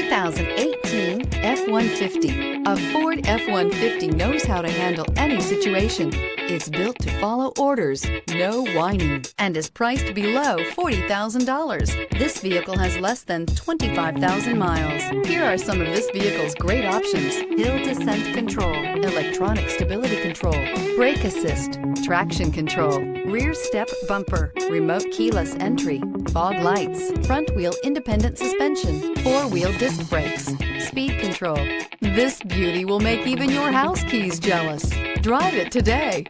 2018 F-150. A Ford F-150 knows how to handle any situation. It's built to follow orders, no whining, and is priced below $40,000. This vehicle has less than 25,000 miles. Here are some of this vehicle's great options: hill descent control, electronic stability control, brake assist, traction control, rear step bumper, remote keyless entry, fog lights, front wheel independent suspension, four-wheel disc brakes, speed control. This beauty will make even your house keys jealous. Drive it today.